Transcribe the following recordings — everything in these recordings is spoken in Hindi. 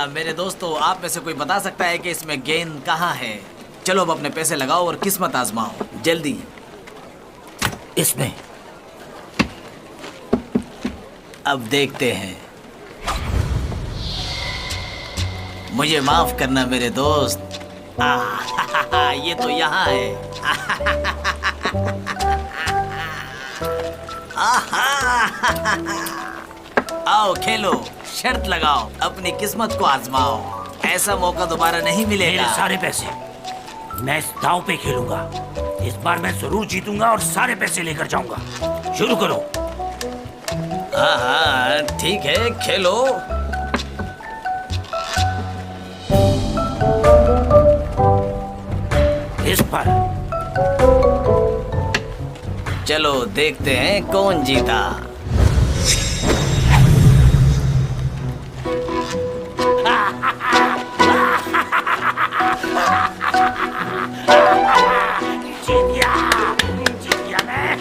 मेरे दोस्तों, आप में से कोई बता सकता है कि इसमें गेंद कहाँ है? चलो अब अपने पैसे लगाओ और किस्मत आजमाओ, जल्दी। इसमें। अब देखते हैं। मुझे माफ करना मेरे दोस्त। ये तो यहाँ है। आओ खेलो, शर्त लगाओ, अपनी किस्मत को आजमाओ। ऐसा मौका दोबारा नहीं मिलेगा। मेरे सारे पैसे मैं इस दांव पे खेलूंगा। इस बार मैं जरूर जीतूंगा और सारे पैसे लेकर जाऊंगा। शुरू करो। हाँ, ठीक है, खेलो। इस पर। चलो देखते हैं कौन जीता। जीत गया मैं।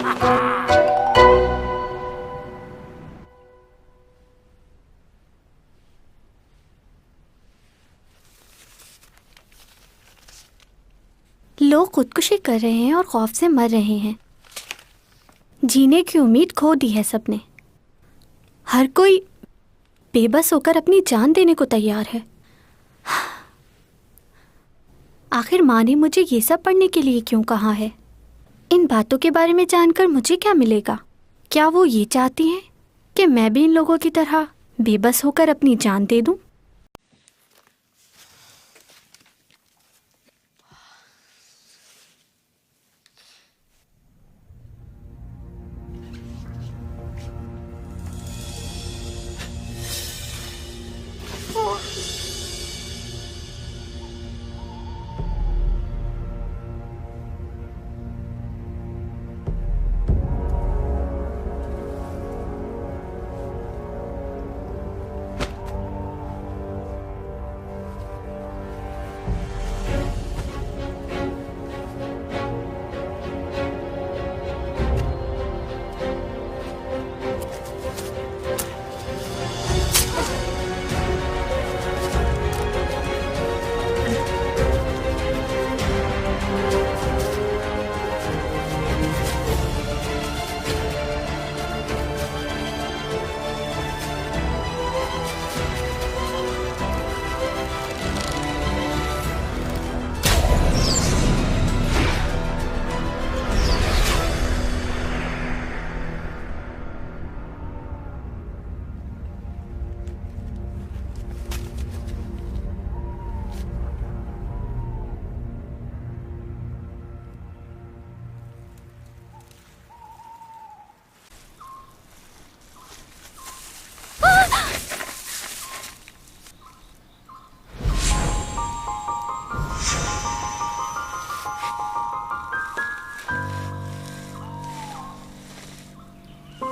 लोग खुदकुशी कर रहे हैं और खौफ से मर रहे हैं। जीने की उम्मीद खो दी है सबने। हर कोई बेबस होकर अपनी जान देने को तैयार है। आखिर माँ ने मुझे ये सब पढ़ने के लिए क्यों कहा है? इन बातों के बारे में जानकर मुझे क्या मिलेगा? क्या वो ये चाहती हैं कि मैं भी इन लोगों की तरह बेबस होकर अपनी जान दे दूं?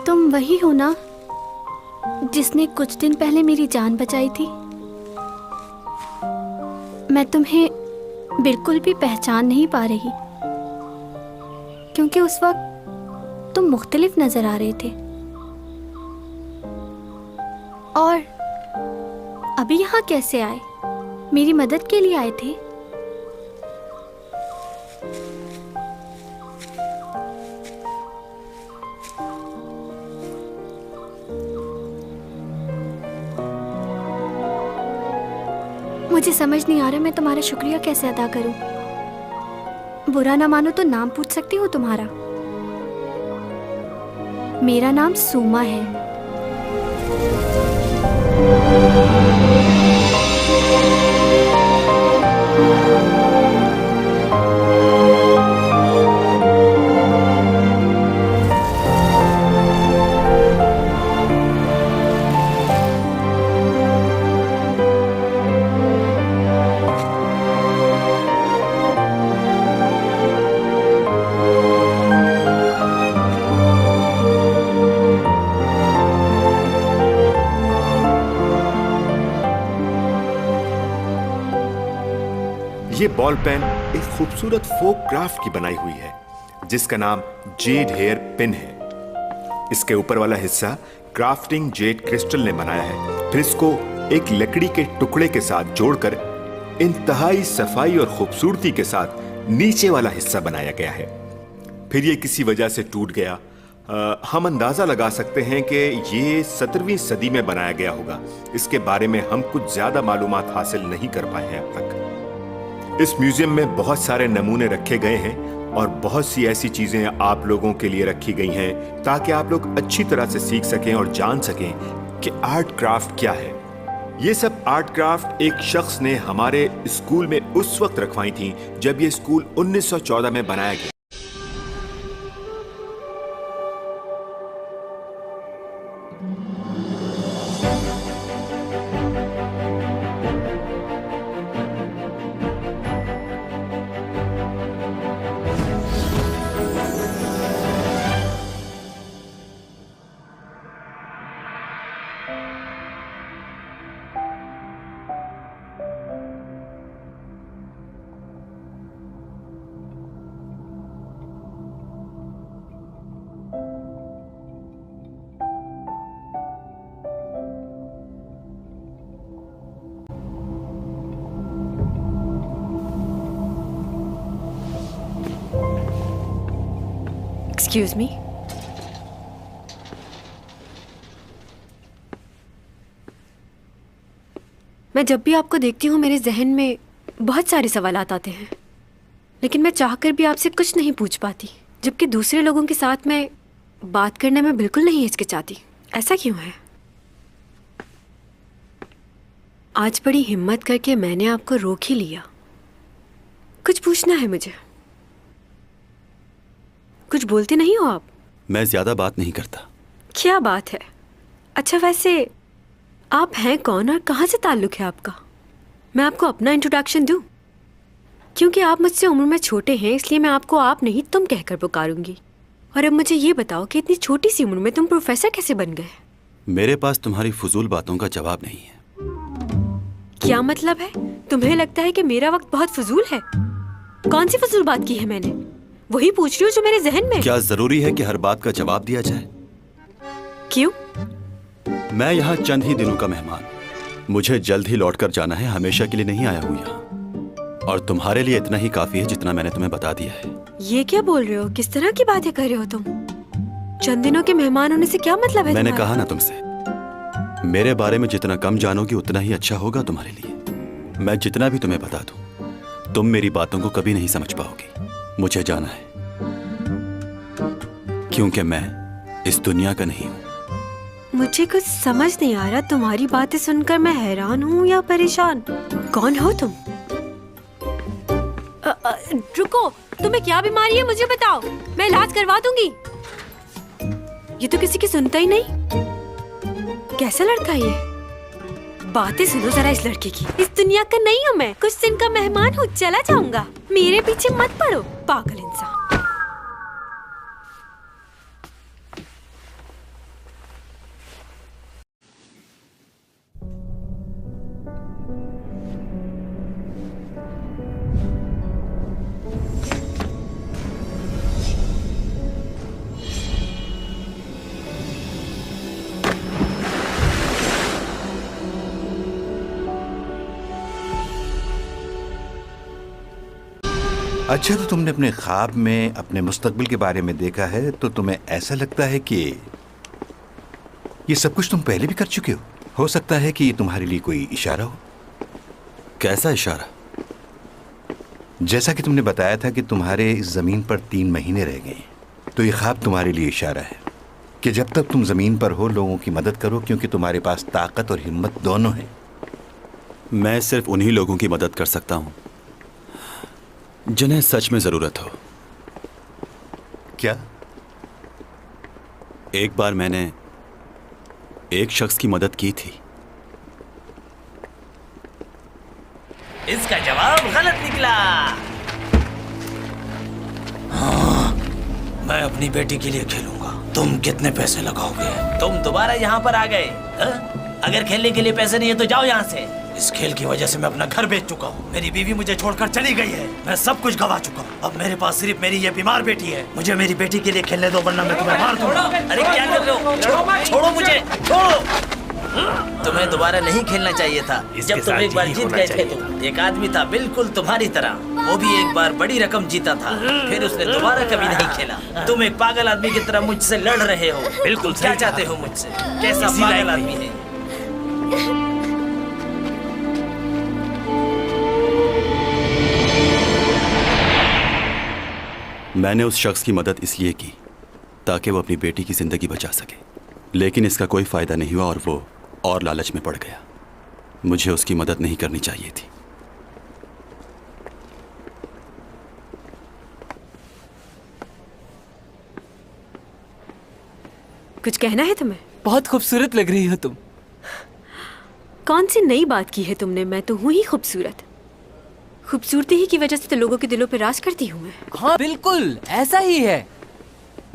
तुम वही हो ना जिसने कुछ दिन पहले मेरी जान बचाई थी? मैं तुम्हें बिल्कुल भी पहचान नहीं पा रही, क्योंकि उस वक्त तुम मुख्तलिफ नजर आ रहे थे। और अभी यहाँ कैसे आए? मेरी मदद के लिए आए थे? मुझे समझ नहीं आ रहा मैं तुम्हारा शुक्रिया कैसे अदा करूं। बुरा ना मानो तो नाम पूछ सकती हूँ तुम्हारा? मेरा नाम सूमा है। ये बॉल पेन एक खूबसूरत फोक क्राफ्ट की बनाई हुई है जिसका नाम जेड हेयर पिन है। इसके ऊपर वाला हिस्सा क्राफ्टिंग जेड क्रिस्टल ने बनाया है, फिर इसको एक लकड़ी के टुकड़े के साथ जोड़कर इंतहाई सफाई और खूबसूरती के साथ नीचे वाला हिस्सा बनाया गया है। फिर ये किसी वजह से टूट गया। हम अंदाजा लगा सकते हैं कि ये 17वीं सदी में बनाया गया होगा। इसके बारे में हम कुछ ज्यादा मालूमात हासिल नहीं कर पाए हैं अब तक। इस म्यूजियम में बहुत सारे नमूने रखे गए हैं और बहुत सी ऐसी चीजें आप लोगों के लिए रखी गई हैं ताकि आप लोग अच्छी तरह से सीख सकें और जान सकें कि आर्ट क्राफ्ट क्या है। ये सब आर्ट क्राफ्ट एक शख्स ने हमारे स्कूल में उस वक्त रखवाई थी जब ये स्कूल 1914 में बनाया गया। Excuse me? मैं जब भी आपको देखती हूँ मेरे जहन में बहुत सारे सवालात आते हैं, लेकिन मैं चाहकर भी आपसे कुछ नहीं पूछ पाती, जबकि दूसरे लोगों के साथ मैं बात करने में बिल्कुल नहीं हिचकिचाती। ऐसा क्यों है? आज बड़ी हिम्मत करके मैंने आपको रोक ही लिया। कुछ पूछना है मुझे। कुछ बोलते नहीं हो आप? मैं ज्यादा बात नहीं करता। क्या बात है? अच्छा वैसे आप हैं कौन और कहाँ से ताल्लुक है आपका? मैं आपको अपना इंट्रोडक्शन दूं? क्योंकि आप मुझसे उम्र में छोटे हैं इसलिए मैं आपको आप नहीं तुम कहकर पुकारूंगी। और अब मुझे ये बताओ कि इतनी छोटी सी उम्र में तुम प्रोफेसर कैसे बन गए? मेरे पास तुम्हारी फजूल बातों का जवाब नहीं है। क्या मतलब है? तुम्हें लगता है कि मेरा वक्त बहुत फजूल है? कौन सी फजूल बात की है मैंने? वही पूछ रही हूँ जो मेरे जहन में। क्या जरूरी है कि हर बात का जवाब दिया जाए? क्यों? मैं यहाँ चंद ही दिनों का मेहमान, मुझे जल्द ही लौटकर जाना है, हमेशा के लिए नहीं आया हूँ यहाँ। और तुम्हारे लिए इतना ही काफी है जितना मैंने तुम्हें बता दिया है। ये क्या बोल रहे हो? किस तरह की बातें कर रहे हो तुम? चंद दिनों के मेहमान होने से क्या मतलब है? मैंने कहा ना तुमसे, मेरे बारे में जितना कम जानोगी उतना ही अच्छा होगा तुम्हारे लिए। मैं जितना भी तुम्हें बता दूं, तुम मेरी बातों को कभी नहीं समझ पाओगी। मुझे जाना है क्योंकि मैं इस दुनिया का नहीं हूं। मुझे कुछ समझ नहीं आ रहा। तुम्हारी बातें सुनकर मैं हैरान हूँ या परेशान। कौन हो तुम? रुको, तुम्हें क्या बीमारी है मुझे बताओ, मैं इलाज करवा दूंगी। ये तो किसी की सुनता ही नहीं। कैसा लड़का है ये? बातें सुनो जरा इस लड़के की। इस दुनिया का नहीं हूँ मैं, कुछ दिन का मेहमान हूँ, चला जाऊंगा। मेरे पीछे मत पड़ो, पागल इंसान। अच्छा, तो तुमने अपने ख्वाब में अपने मुस्तकबिल के बारे में देखा है, तो तुम्हें ऐसा लगता है कि ये सब कुछ तुम पहले भी कर चुके हो सकता है कि ये तुम्हारे लिए कोई इशारा हो। कैसा इशारा? जैसा कि तुमने बताया था कि तुम्हारे इस जमीन पर 3 महीने रह गए, तो ये ख्वाब तुम्हारे लिए इशारा है कि जब तक तुम जमीन पर हो लोगों की मदद करो, क्योंकि तुम्हारे पास ताकत और हिम्मत दोनों है। मैं सिर्फ उन्हीं लोगों की मदद कर सकता हूं जिन्हें सच में जरूरत हो। क्या? एक बार मैंने एक शख्स की मदद की थी। इसका जवाब गलत निकला। हाँ, मैं अपनी बेटी के लिए खेलूंगा। तुम कितने पैसे लगाओगे? तुम दोबारा यहाँ पर आ गए? अगर खेलने के लिए पैसे नहीं है तो जाओ यहाँ से। इस खेल की वजह से मैं अपना घर बेच चुका हूँ। मेरी बीवी मुझे छोड़कर चली गई है। मैं सब कुछ गवा चुका हूँ। अब मेरे पास सिर्फ मेरी ये बीमार बेटी है। मुझे मेरी बेटी के लिए खेलने दो, वरना मैं तुम्हें मार दूंगा। अरे क्या कर रहे हो? छोड़ो मुझे, छोड़ो। तुम्हें दोबारा नहीं खेलना चाहिए था। जब तुम एक बार जीत गए थे तो एक आदमी था बिल्कुल तुम्हारी तरह, वो भी एक बार बड़ी रकम जीता था, फिर उसने दोबारा कभी नहीं खेला। तुम एक पागल आदमी की तरह मुझसे लड़ रहे हो। बिल्कुल क्या चाहते हो मुझसे? कैसा पागल आदमी है? मैंने उस शख्स की मदद इसलिए की ताकि वो अपनी बेटी की जिंदगी बचा सके, लेकिन इसका कोई फायदा नहीं हुआ और वो और लालच में पड़ गया। मुझे उसकी मदद नहीं करनी चाहिए थी। कुछ कहना है तुम्हें? बहुत खूबसूरत लग रही हो तुम। कौन सी नई बात की है तुमने? मैं तो हूँ ही खूबसूरत। खूबसूरती ही की वजह से तो लोगों के दिलों पे राज करती हूँ मैं। हाँ बिल्कुल ऐसा ही है,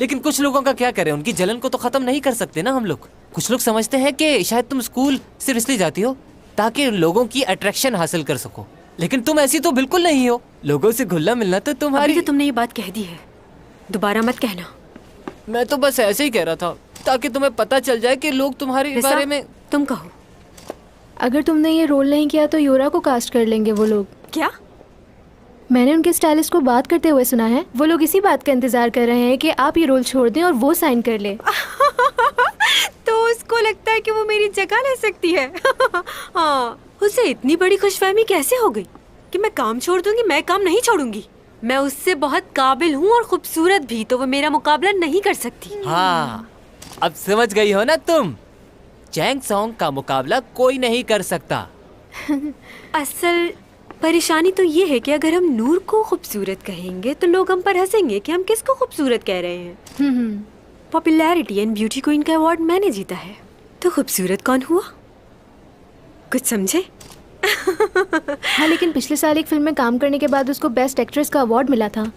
लेकिन कुछ लोगों का क्या करें, उनकी जलन को तो खत्म नहीं कर सकते ना हम लोग। कुछ लोग समझते हैं कि शायद तुम स्कूल सिर्फ इसलिए जाती हो ताकि लोगों की अट्रैक्शन हासिल कर सको, लेकिन तुम ऐसी तो बिल्कुल नहीं हो। लोगों से घुलना मिलना तो तुम्हारी। अभी तो तुमने ये बात कह दी है, दोबारा मत कहना। मैं तो बस ऐसे ही कह रहा था ताकि तुम्हें पता चल जाए कि लोग तुम्हारे बारे में। तुम कहो। अगर तुमने ये रोल नहीं किया तो योरा को कास्ट कर लेंगे वो लोग। क्या? मैंने उनके स्टाइलिस्ट को बात करते हुए सुना है। वो लोग इसी बात का इंतजार कर रहे हैं कि आप ये रोल छोड़ दें और वो साइन कर ले। तो उसको लगता है कि वो मेरी जगह ले सकती है। हाँ, उसे इतनी बड़ी खुशफहमी कैसे हो गई कि मैं काम छोड़ दूंगी? मैं काम नहीं छोड़ूंगी। मैं उससे बहुत काबिल हूँ और खूबसूरत भी, तो वो मेरा मुकाबला नहीं कर सकती। हाँ अब समझ गई हो ना तुम। चैंग सॉन्ग का मुकाबला कोई नहीं कर सकता। असल परेशानी तो ये है कि अगर हम नूर को खूबसूरत कहेंगे तो लोग हम पर हंसेंगे कि हम किसको खूबसूरत कह रहे हैं। पॉपुलैरिटी एंड ब्यूटी क्वीन का अवार्ड मैंने जीता है, तो खूबसूरत कौन हुआ? कुछ समझे? हाँ, लेकिन पिछले साल एक फिल्म में काम करने के बाद उसको बेस्ट एक्ट्रेस का अवार्ड मिला था।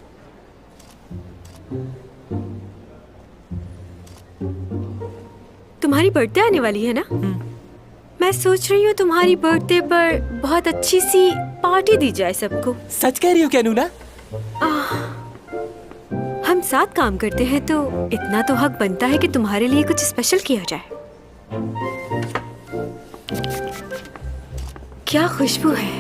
तुम्हारी बर्थडे आने वाली है ना? मैं सोच रही हूँ तुम्हारी बर्थडे पर बहुत अच्छी सी पार्टी दी जाए सबको। सच कह रही हो क्या नूना? हम साथ काम करते हैं तो इतना तो हक बनता है कि तुम्हारे लिए कुछ स्पेशल किया जाए। क्या खुशबू है।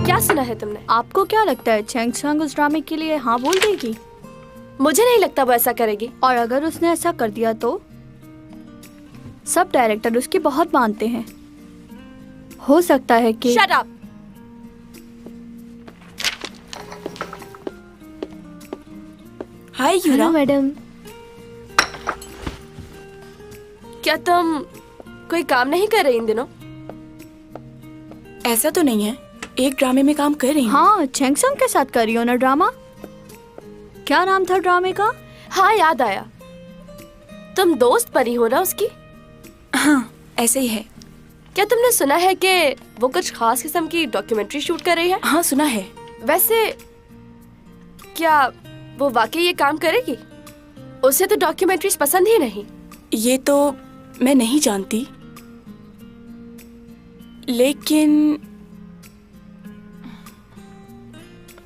क्या सुना है तुमने? आपको क्या लगता है चैंग सांग उस ड्रामे के लिए हाँ बोल देगी? मुझे नहीं लगता वो ऐसा करेगी। और अगर उसने ऐसा कर दिया तो सब डायरेक्टर उसकी बहुत मानते हैं। हो सकता है कि shut up. Hi hello madam. क्या तुम कोई काम नहीं कर रही इन दिनों? ऐसा तो नहीं है, एक ड्रामे में काम कर रही हूँ। हाँ, चैंग सांग के साथ कर रही हो ना ड्रामा? क्या नाम था ड्रामे का? हाँ याद आया, तुम दोस्त परी हो ना उसकी? हाँ ऐसे ही है। क्या तुमने सुना है कि वो कुछ खास किस्म की डॉक्यूमेंट्री शूट कर रही है? हाँ सुना है। वैसे क्या वो वाकई ये काम करेगी? उसे तो डॉक्यूमेंट्रीज पसंद ही नहीं। ये तो मैं नहीं जानती, लेकिन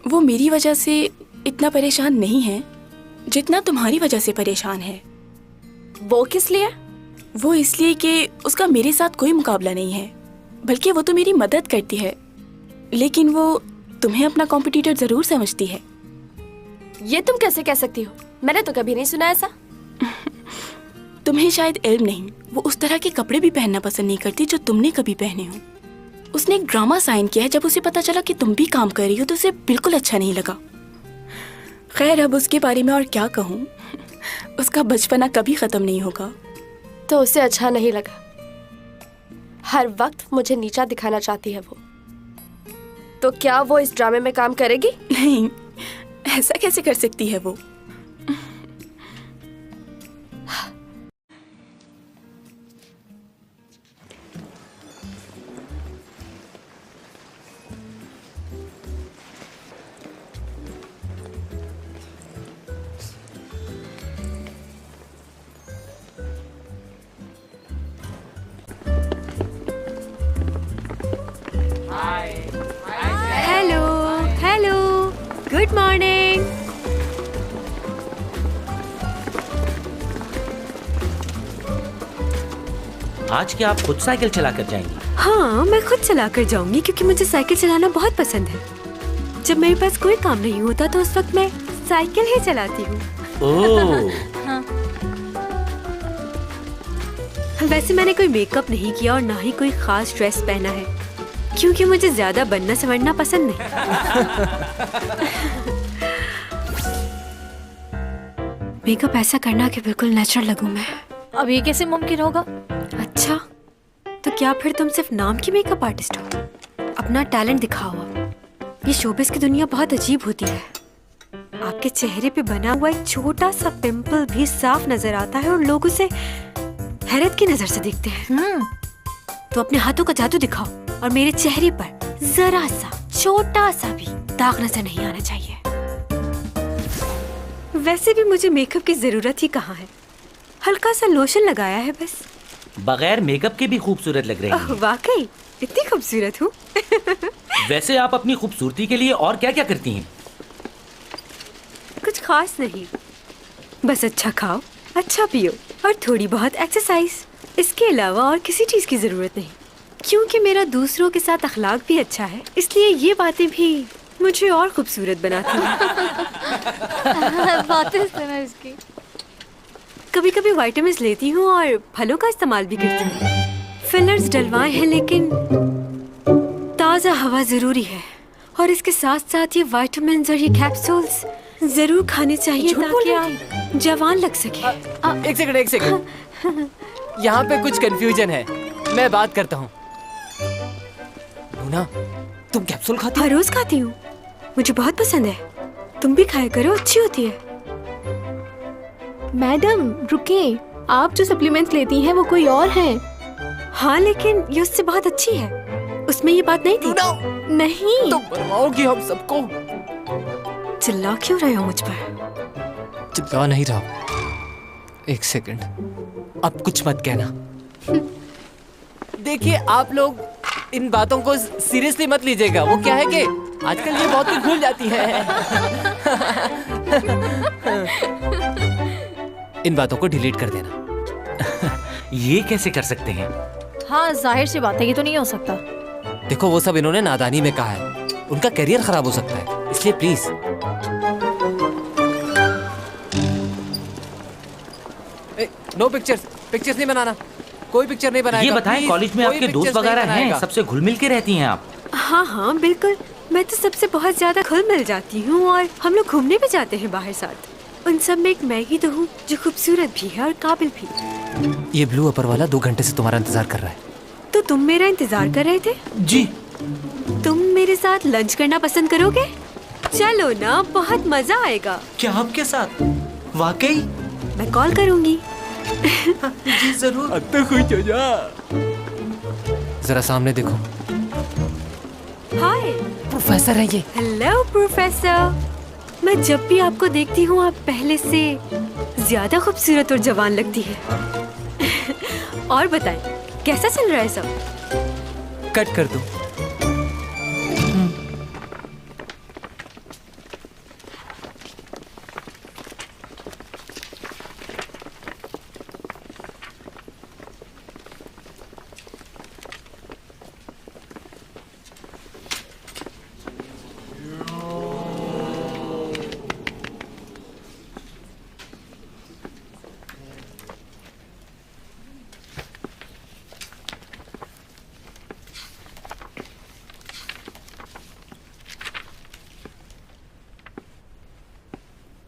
वो मेरी वजह से इतना परेशान नहीं है जितना तुम्हारी वजह से परेशान है। वो किस लिए? वो इसलिए कि उसका मेरे साथ कोई मुकाबला नहीं है, बल्कि वो तो मेरी मदद करती है, लेकिन वो तुम्हें अपना कॉम्पिटिटर जरूर समझती है। ये तुम कैसे कह सकती हो? मैंने तो कभी नहीं सुना ऐसा। तुम्हें शायद इल्म नहीं, वो उस तरह के कपड़े भी पहनना पसंद नहीं करती जो तुमने कभी पहने हो। उसने एक ड्रामा साइन किया है, जब उसे पता चला कि तुम भी काम कर रही हो तो उसे बिल्कुल अच्छा नहीं लगा। खैर अब उसके बारे में और क्या कहूँ, उसका बचपना कभी खत्म नहीं होगा। तो उसे अच्छा नहीं लगा। हर वक्त मुझे नीचा दिखाना चाहती है वो। तो क्या वो इस ड्रामे में काम करेगी? नहीं, ऐसा कैसे कर सकती है वो? Good morning. आज क्या आप खुद साइकिल चला कर जाएंगी? हाँ, मैं खुद चला कर जाऊंगी क्योंकि मुझे साइकिल चलाना बहुत पसंद है। जब मेरे पास कोई काम नहीं होता तो उस वक्त मैं साइकिल ही चलाती हूँ। हाँ। वैसे मैंने कोई मेकअप नहीं किया और ना ही कोई खास ड्रेस पहना है क्योंकि मुझे ज्यादा बनना संवरना पसंद नहीं। मेकअप ऐसा करना कि बिल्कुल नेचुरल लगूं मैं। अब ये कैसे मुमकिन होगा? अच्छा, तो क्या फिर तुम सिर्फ नाम की मेकअप आर्टिस्ट हो? अपना टैलेंट दिखाओ। ये शोबिस की दुनिया बहुत अजीब होती है। आपके चेहरे पे बना हुआ एक छोटा सा पिंपल भी साफ नजर आता है और लोग उसे हैरत की नजर से देखते हैं। तो अपने हाथों का जादू दिखाओ और मेरे चेहरे पर जरा सा छोटा सा भी दाग नजर नहीं आना चाहिए। वैसे भी मुझे मेकअप की जरूरत ही कहाँ है, हल्का सा लोशन लगाया है बस। बगैर मेकअप के भी खूबसूरत लग रही हैं। वाकई इतनी खूबसूरत हूँ। वैसे आप अपनी खूबसूरती के लिए और क्या क्या करती हैं? कुछ खास नहीं, बस अच्छा खाओ, अच्छा पियो और थोड़ी बहुत एक्सरसाइज। इसके अलावा और किसी चीज की जरूरत नहीं क्योंकि मेरा दूसरों के साथ अखलाक भी अच्छा है, इसलिए ये बातें भी मुझे और खूबसूरत बनाती हैं। बातें सुनो इसकी। कभी कभी विटामिन्स लेती हूँ और फलों का इस्तेमाल भी करती हूँ। फिलर्स डलवाए हैं लेकिन ताज़ा हवा ज़रूरी है और इसके साथ साथ ये विटामिन्स और ये कैप्सूल्स ज़रूर खाने चाहिए ताकि आप जवान लग सके। एक सेकंड। यहाँ पे कुछ कंफ्यूजन है, मैं बात करता हूँ। लूना, तुम कैप्सूल खाती हो? हर रोज खाती हूँ, मुझे बहुत पसंद है। तुम भी खाया करो, अच्छी होती है। मैडम रुकिए, आप जो सप्लीमेंट्स लेती हैं वो कोई और हैं। हाँ लेकिन ये उससे बहुत अच्छी है, उसमें ये बात नहीं थी। नहीं तुम बनवाओगी हम सबको। चिल्ला क्यों रहे हो मुझ पर? चिल्ला नहीं रहा। एक सेकंड, अब कुछ मत कहना। देखिए आप लोग इन बातों को सीरियसली मत लीजिएगा। वो क्या है कि आजकल ये बहुत कुछ भूल जाती है। इन बातों को डिलीट कर देना। ये कैसे कर सकते हैं? हाँ जाहिर सी बात है, ये तो नहीं हो सकता। देखो वो सब इन्होंने नादानी में कहा है, उनका करियर खराब हो सकता है, इसलिए प्लीज। नो पिक्चर्स नहीं बनाना, कोई पिक्चर नहीं बनाएगा। ये बताएं, कॉलेज में आपके दोस्त वगैरह हैं? सबसे घुल मिल के रहती हैं आप? हाँ हाँ बिल्कुल, मैं तो सबसे बहुत ज्यादा घुल मिल जाती हूँ और हम लोग घूमने भी जाते हैं बाहर साथ। उन सब में एक मैं ही तो हूँ जो खूबसूरत भी है और काबिल भी। ये ब्लू अपर वाला 2 घंटे से तुम्हारा इंतजार कर रहा है। तो तुम मेरा इंतजार कर रहे थे? जी। तुम मेरे साथ लंच करना पसंद करोगे? चलो ना, बहुत मजा आएगा। क्या आपके साथ? वाकई? मैं कॉल करूंगी। जी जरूर। अब तो खुश हो जा। जरा सामने देखो। हाय, प्रोफेसर है ये। Hello professor. मैं जब भी आपको देखती हूँ आप पहले से ज्यादा खूबसूरत और जवान लगती है। और बताएं, कैसा चल रहा है सब? कट कर दो।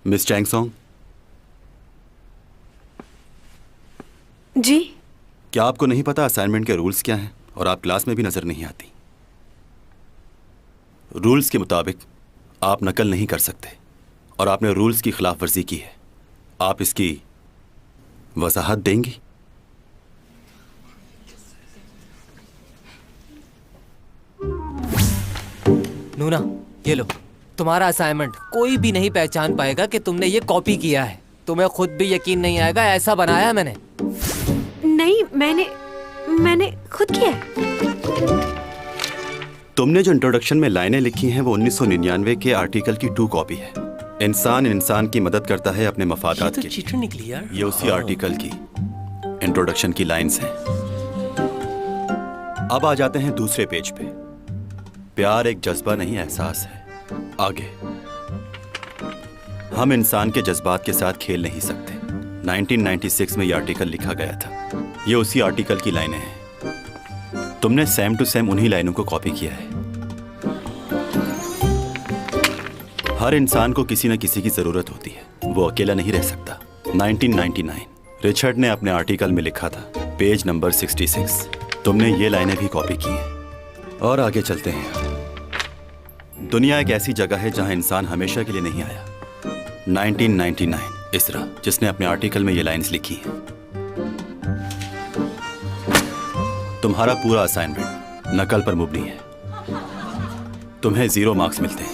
मिस चैंगसोंग, जी। क्या आपको नहीं पता असाइनमेंट के रूल्स क्या हैं और आप क्लास में भी नजर नहीं आती? रूल्स के मुताबिक आप नकल नहीं कर सकते और आपने रूल्स की खिलाफ वर्जी की है। आप इसकी वजाहत देंगी? नूना, ये लो तुम्हारा असाइनमेंट। कोई भी नहीं पहचान पाएगा कि तुमने ये कॉपी किया है। तुम्हें खुद भी यकीन नहीं आएगा, ऐसा बनाया मैंने। नहीं, मैंने खुद किया है। तुमने जो इंट्रोडक्शन में लाइनें लिखी हैं वो 1999 के आर्टिकल की 2 कॉपी है। इंसान इंसान की मदद करता है अपने मफादात के लिए। निकली यार। ये उसी आर्टिकल की इंट्रोडक्शन की लाइंस हैं। अब आ जाते हैं दूसरे पेज पे। प्यार एक जज्बा नहीं एहसास है। आगे, हम इंसान के जज्बात के साथ खेल नहीं सकते। 1996 में यह आर्टिकल लिखा गया था। ये उसी आर्टिकल की लाइनें हैं। तुमने सेम टू सेम उन्हीं लाइनों को कॉपी किया है। हर इंसान को किसी न किसी की जरूरत होती है, वो अकेला नहीं रह सकता। 1999 रिचर्ड ने अपने आर्टिकल में लिखा था, पेज नंबर 66। तुमने ये लाइनें भी कॉपी की हैं। और आगे चलते हैं। दुनिया एक ऐसी जगह है जहां इंसान हमेशा के लिए नहीं आया। 1999 इसरा, जिसने अपने आर्टिकल में ये लाइंस लिखी हैं। तुम्हारा पूरा असाइनमेंट नकल पर मुबनी है। तुम्हें 0 मार्क्स मिलते हैं।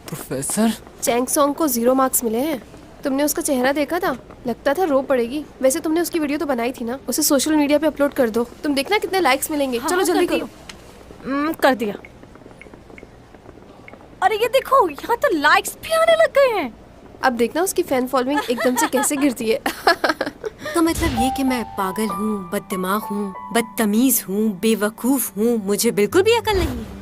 प्रोफेसर, चैंग सॉन्ग को 0 मार्क्स मिले हैं। तुमने उसका चेहरा देखा था? लगता था रो पड़ेगी। वैसे तुमने उसकी वीडियो तो बनाई थी ना, उसे सोशल मीडिया पे अपलोड कर दो। तुम देखना कितने लाइक्स मिलेंगे। चलो जल्दी करो। कर दिया। अरे ये देखो, यहाँ तो लाइक्स भी आने लग गए हैं। अब देखना उसकी फैन फॉलोइंग एकदम से कैसे गिरती है। तो मतलब ये कि मैं पागल हूँ, बददिमाग हूँ, बदतमीज हूँ, बेवकूफ हूँ, मुझे बिल्कुल भी अकल नहीं है।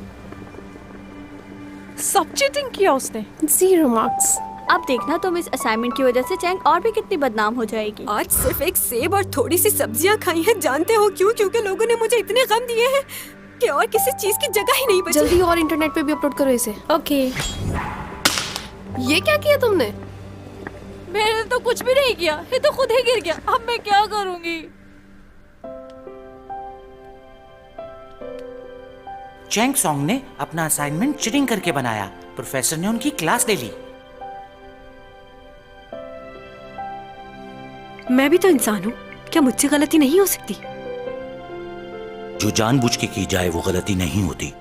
सब चीटिंग किया उसने। 0 मार्क्स। अब देखना तुम इस असाइनमेंट की वजह से चैंग और भी कितनी बदनाम हो जाएगी। आज सिर्फ एक सेब और थोड़ी सी सब्जियां खाई हैं। जानते हो क्यों? क्योंकि लोगों ने मुझे इतने गम दिए हैं कि और किसी चीज की जगह ही नहीं बची। जल्दी और इंटरनेट पे भी अपलोड करो इसे। ओके। ये क्या किया तुमने? मैंने तो कुछ भी नहीं किया, ये तो खुद ही गिर गया। अब मैं क्या करूंगी? चैंग सॉन्ग ने अपना असाइनमेंट चीटिंग करके बनाया। प्रोफेसर ने उनकी क्लास ले ली। मैं भी तो इंसान हूँ, क्या मुझसे गलती नहीं हो सकती? जो जानबूझ के की जाए वो गलती नहीं होती।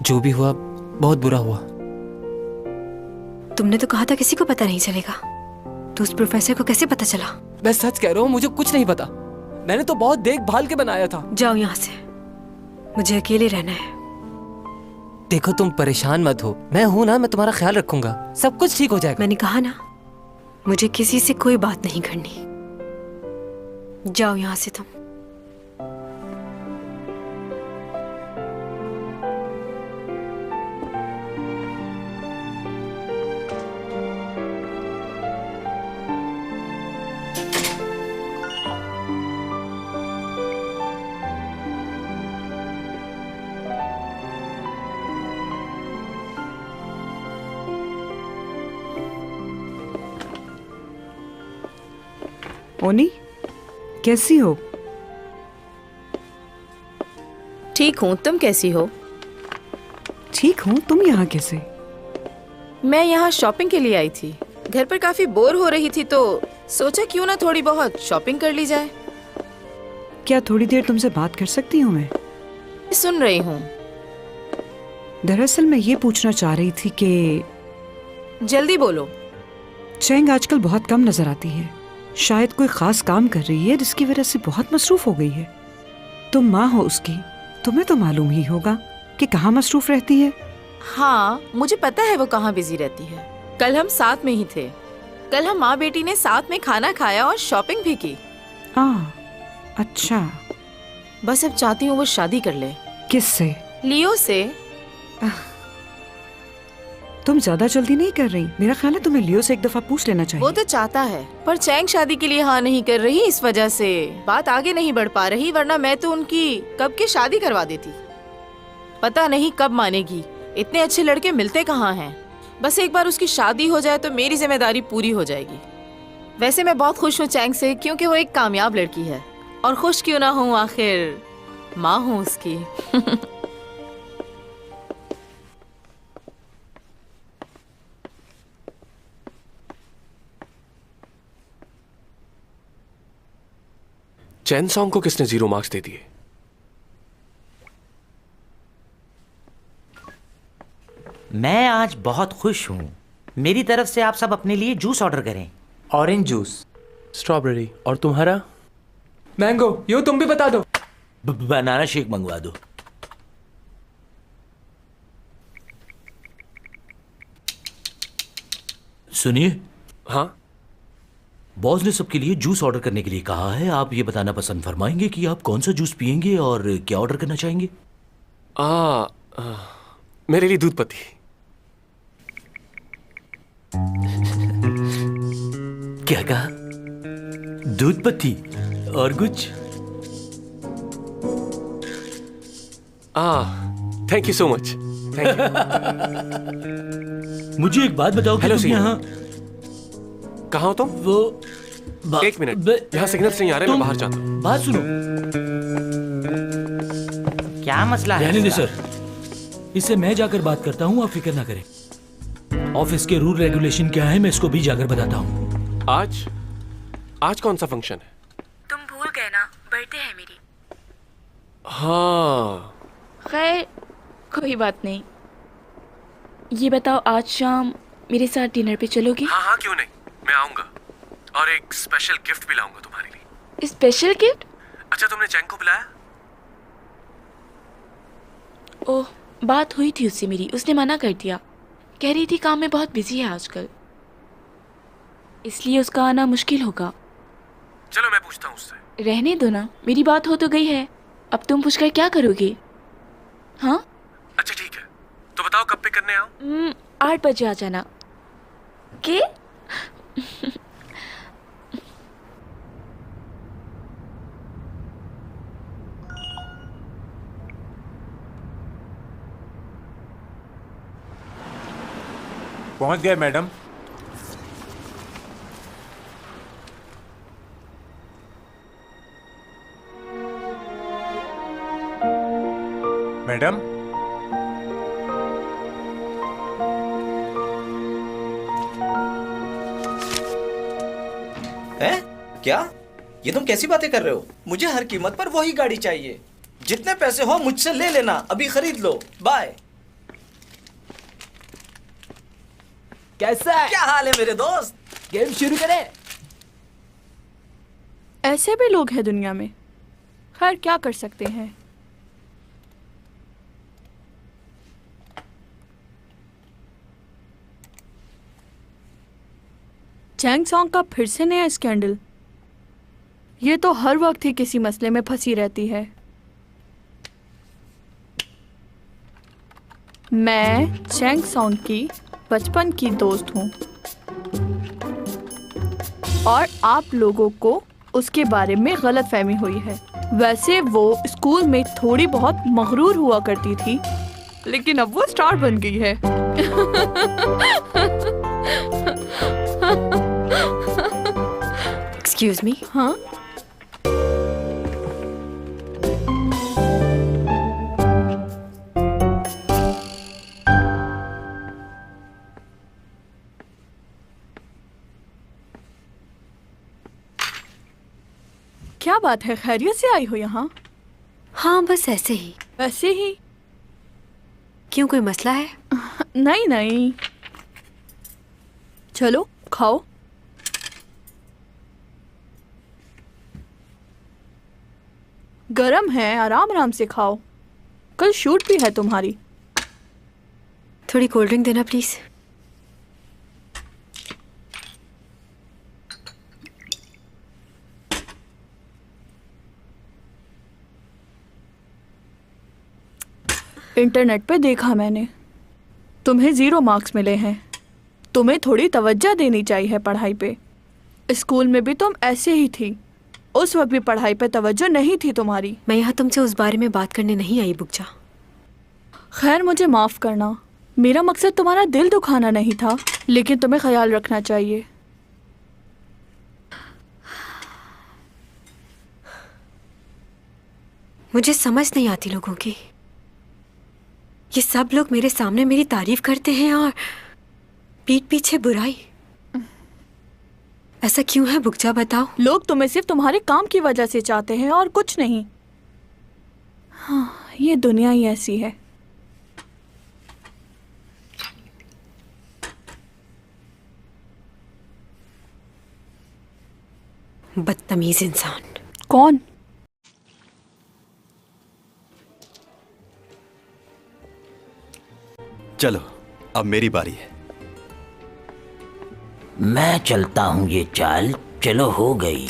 जो भी हुआ बहुत बुरा हुआ। तुमने तो कहा था किसी को पता नहीं चलेगा, तो उस प्रोफेसर को कैसे पता चला? मैं सच कह रहा हूँ, मुझे कुछ नहीं पता। मैंने तो बहुत देखभाल के बनाया था। जाओ यहाँ से, मुझे अकेले रहना है। देखो तुम परेशान मत हो, मैं हूं ना, मैं तुम्हारा ख्याल रखूंगा। सब कुछ ठीक हो जाएगा। मैंने कहा ना, मुझे किसी से कोई बात नहीं करनी। जाओ यहाँ से तुम। ओनी, कैसी हो? ठीक हूँ, तुम कैसी हो? ठीक हूँ, तुम यहाँ कैसे? मैं यहाँ शॉपिंग के लिए आई थी। घर पर काफी बोर हो रही थी तो सोचा क्यों ना थोड़ी बहुत शॉपिंग कर ली जाए। क्या थोड़ी देर तुमसे बात कर सकती हूँ मैं? सुन रही हूँ। दरअसल मैं ये पूछना चाह रही थी कि जल्दी बोलो। चैंग आजकल बहुत कम नजर आती है। शायद कोई खास काम कर रही है जिसकी वजह से बहुत मसरूफ हो गई है। तुम माँ हो उसकी, तुम्हें तो मालूम ही होगा कि कहाँ मसरूफ रहती है। हाँ, मुझे पता है वो कहाँ बिजी रहती है। कल हम साथ में ही थे। कल हम माँ बेटी ने साथ में खाना खाया और शॉपिंग भी की। अच्छा। बस अब चाहती हूँ वो शादी कर ले। किससे? लियो से। तुम ज्यादा जल्दी नहीं कर रही? मेरा ख्याल है तुम्हें लियो से एक दफा पूछ लेना चाहिए। वो तो चाहता है, पर चैंग शादी के लिए हाँ नहीं कर रही, इस वजह से बात आगे नहीं बढ़ पा रही। वरना मैं तो उनकी कब की शादी करवा देती। पता नहीं कब मानेगी। इतने अच्छे लड़के मिलते कहाँ हैं। बस एक बार उसकी शादी हो जाए तो मेरी जिम्मेदारी पूरी हो जाएगी। वैसे मैं बहुत खुश हूँ चैंग से, क्योंकि वो एक कामयाब लड़की है। और खुश क्यों ना हूँ, आखिर माँ हूँ उसकी। चैन सॉन्ग को किसने 0 मार्क्स दे दिए? मैं आज बहुत खुश हूँ। मेरी तरफ से आप सब अपने लिए जूस ऑर्डर करें। Orange juice, strawberry. और तुम्हारा? मैंगो। यो तुम भी बता दो। बनाना शेक मंगवा दो। सुनिए। हाँ? बॉस ने सबके लिए जूस ऑर्डर करने के लिए कहा है। आप ये बताना पसंद फरमाएंगे कि आप कौन सा जूस पियेंगे और क्या ऑर्डर करना चाहेंगे? मेरे लिए दूध पत्ती। क्या कहा? दूध पत्ती और कुछ? Thank you so much. Thank you. मुझे एक बात बताओ कि तुम यहाँ कहाँ हो तुम? वो एक मिनट, यहाँ सिग्नल्स नहीं आ रहे, मैं बाहर जाता हूँ। बात सुनो। क्या मसला है? रहने दे सर, इससे मैं जाकर बात करता हूँ, आप फिक्र ना करें। ऑफिस के रूल रेगुलेशन क्या है मैं इसको भी जाकर बताता हूँ। आज कौन सा फंक्शन है? तुम भूल गए ना, बर्थडे है मेरी। हाँ। खैर कोई बात नहीं। ये बताओ, आज शाम मेरे साथ डिनर पे चलोगी? हाँ, क्यों नहीं, मैं आऊंगा और एक स्पेशल गिफ्ट भी लाऊंगा तुम्हारे लिए। Special gift? अच्छा, तुमने चैंग को बुलाया? ओह, बात हुई थी उससे मेरी, उसने मना कर दिया। कह रही थी काम में बहुत बिजी है आजकल, इसलिए उसका आना मुश्किल होगा। चलो मैं पूछता हूँ उससे। रहने दो ना, मेरी बात हो तो गई है, अब तुम पूछकर क्या करोगे? हाँ अच्छा ठीक है, तो बताओ कब पे करने आओ? 8 बजे आ जाना। के? पहुंच गए मैडम। मैडम, हैं? क्या? ये तुम कैसी बातें कर रहे हो? मुझे हर कीमत पर वही गाड़ी चाहिए। जितने पैसे हो मुझसे ले लेना, अभी खरीद लो। बाय। कैसा है? क्या हाल है मेरे दोस्त? गेम शुरू करें? ऐसे भी लोग हैं दुनिया में, खैर क्या कर सकते हैं। चैंग सॉन्ग का फिर से नया स्कैंडल। ये तो हर वक्त ही किसी मसले में फंसी रहती है। मैं चैंग सॉन्ग की बचपन की दोस्त हूँ और आप लोगों को उसके बारे में गलतफहमी हुई है। वैसे वो स्कूल में थोड़ी बहुत मगरूर हुआ करती थी, लेकिन अब वो स्टार बन गई है। Excuse me. हाँ, क्या बात है, खैरियत से आई हो यहाँ? हाँ बस ऐसे ही। वैसे ही? क्यों, कोई मसला है? नहीं नहीं, चलो खाओ। गरम है, आराम आराम से खाओ, कल शूट भी है तुम्हारी। थोड़ी कोल्ड ड्रिंक देना प्लीज। इंटरनेट पे देखा मैंने, तुम्हें 0 मार्क्स मिले हैं। तुम्हें थोड़ी तवज्जो देनी चाहिए पढ़ाई पे। स्कूल में भी तुम ऐसे ही थी, उस वक्त भी पढ़ाई पे तवज्जो नहीं थी तुम्हारी। मैं यहाँ तुमसे उस बारे में बात करने नहीं आई बुकजा। खैर मुझे माफ करना, मेरा मकसद तुम्हारा दिल दुखाना नहीं था, लेकिन तुम्हें ख्याल रखना चाहिए। मुझे समझ नहीं आती लोगों की। ये सब लोग मेरे सामने मेरी तारीफ करते हैं और पीठ पीछे बुराई। ऐसा क्यों है बुकजा, बताओ। लोग तुम्हें सिर्फ तुम्हारे काम की वजह से चाहते हैं और कुछ नहीं। हाँ, ये दुनिया ही ऐसी है। बदतमीज इंसान। कौन? चलो अब मेरी बारी है। मैं चलता हूँ ये चाल, चलो हो गई।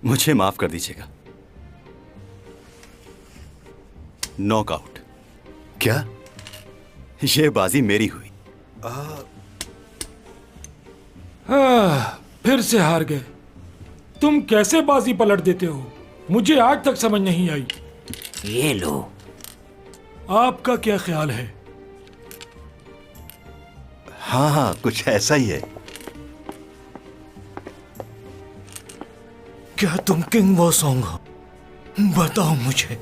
मुझे माफ कर दीजिएगा। नॉकआउट। क्या? ये बाजी मेरी हुई। फिर से हार गए। तुम कैसे बाजी पलट देते हो, मुझे आज तक समझ नहीं आई। ये लो। आपका क्या ख्याल है? हाँ हाँ, कुछ ऐसा ही है। क्या तुम किंग वो सॉन्ग हो? बताओ मुझे।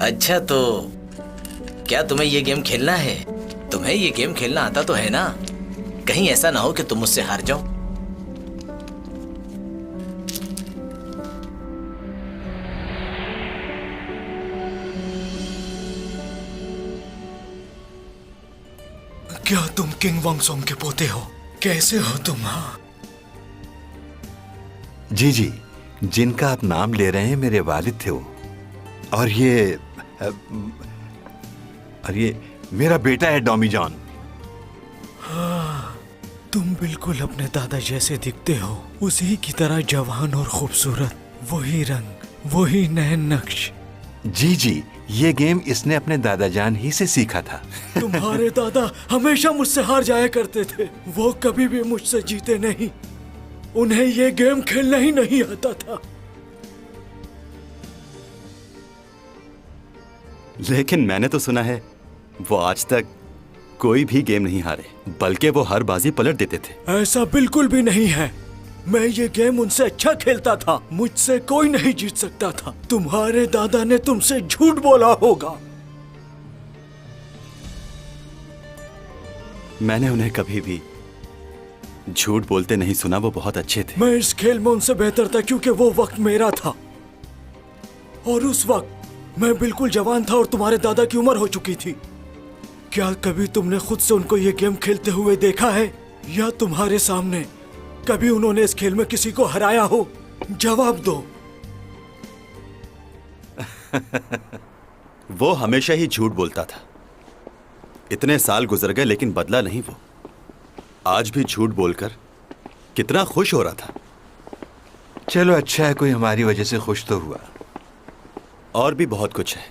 अच्छा तो क्या तुम्हें ये गेम खेलना है? तुम्हें ये गेम खेलना आता तो है ना? कहीं ऐसा ना हो कि तुम मुझसे हार जाओ। क्या तुम किंग वांगसोंग के पोते हो? कैसे हो तुम? हाँ जी जी, जिनका आप नाम ले रहे हैं मेरे वालिद थे वो। और ये मेरा बेटा है डॉमी जॉन। हाँ, तुम बिल्कुल अपने दादा जैसे दिखते हो, उसी की तरह जवान और खूबसूरत। वही रंग, वही नए नक्श। जी जी, ये गेम इसने अपने दादा जान ही से सीखा था। तुम्हारे दादा हमेशा मुझसे हार जाया करते थे। वो कभी भी मुझसे जीते नहीं। उन्हें ये गेम खेलना ही नहीं आता था। लेकिन मैंने तो सुना है वो आज तक कोई भी गेम नहीं हारे, बल्कि वो हर बाजी पलट देते थे। ऐसा बिल्कुल भी नहीं है। मैं ये गेम उनसे अच्छा खेलता था। मुझसे कोई नहीं जीत सकता था। तुम्हारे दादा ने तुमसे झूठ बोला होगा। मैंने उन्हें कभी भी झूठ बोलते नहीं सुना। वो बहुत अच्छे थे। मैं इस खेल में उनसे बेहतर था क्योंकि वो वक्त मेरा था। और उस वक्त मैं बिल्कुल जवान था और तुम्हारे दादा की उम्र हो चुकी थी। क्या कभी तुमने खुद से उनको ये गेम खेलते हुए देखा है, या तुम्हारे सामने कभी उन्होंने इस खेल में किसी को हराया हो? जवाब दो। वो हमेशा ही झूठ बोलता था। इतने साल गुजर गए लेकिन बदला नहीं वो। आज भी झूठ बोलकर कितना खुश हो रहा था। चलो अच्छा है, कोई हमारी वजह से खुश तो हुआ। और भी बहुत कुछ है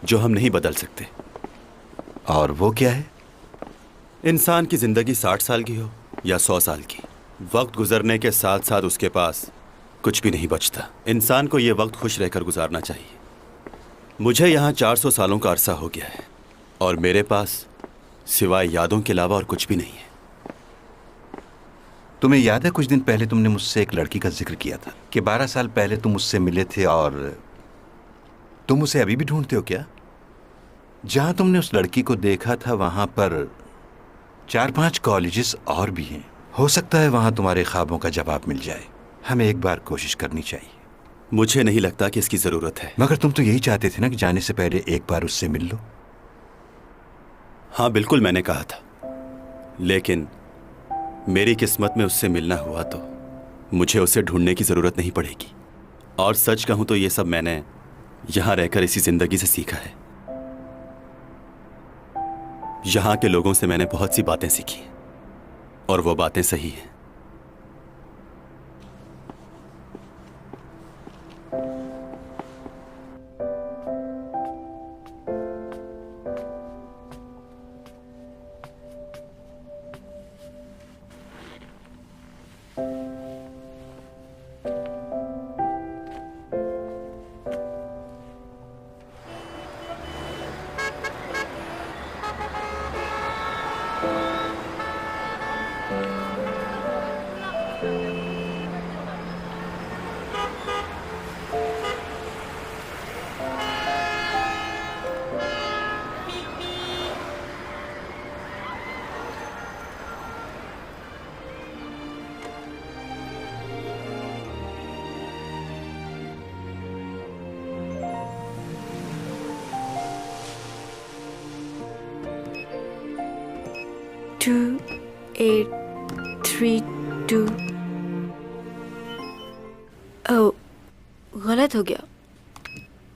जो हम नहीं बदल सकते। और वो क्या है? इंसान की जिंदगी 60 साल की हो या 100 साल की, वक्त गुजरने के साथ साथ उसके पास कुछ भी नहीं बचता। इंसान को ये वक्त खुश रहकर गुजारना चाहिए। मुझे यहाँ 400 सालों का अरसा हो गया है और मेरे पास सिवाय यादों के अलावा और कुछ भी नहीं है। तुम्हें याद है कुछ दिन पहले तुमने मुझसे एक लड़की का जिक्र किया था कि 12 साल पहले तुम उससे मिले थे और तुम उसे अभी भी ढूंढते हो क्या? जहां तुमने उस लड़की को देखा था वहां पर 4-5 कॉलेजेस और भी हैं। हो सकता है वहां तुम्हारे ख्वाबों का जवाब मिल जाए। हमें एक बार कोशिश करनी चाहिए। मुझे नहीं लगता कि इसकी जरूरत है। मगर तुम तो यही चाहते थे ना कि जाने से पहले एक बार उससे मिल लो। हाँ बिल्कुल, मैंने कहा था, लेकिन मेरी किस्मत में उससे मिलना हुआ तो मुझे उसे ढूंढने की जरूरत नहीं पड़ेगी। और सच कहूं तो ये सब मैंने यहां रहकर इसी जिंदगी से सीखा है। यहां के लोगों से मैंने बहुत सी बातें सीखी और वो बातें सही हैं। 2832। ओह, गलत हो गया।